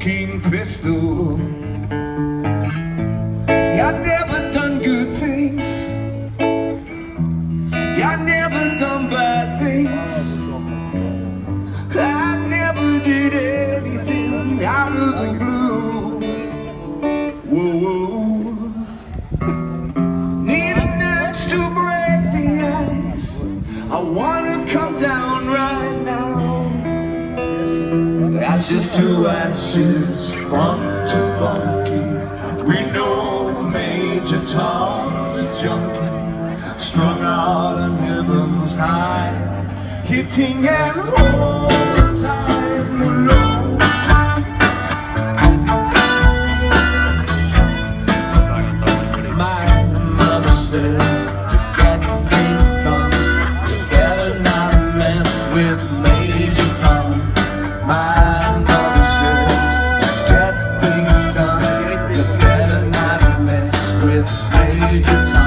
smoking pistol. I never done good things. I never done bad things. I never did anything out of the blue. Whoa, whoa. Need an axe to break the ice. I wanna come down right now. Ashes to ashes, funk to funky. We know Major Tom's a junkie, strung out on heaven's high, hitting and all the time low. My mother said to get things done, you better not mess with Major Tom. My mother said to get things done, you better not mess with Major Tom.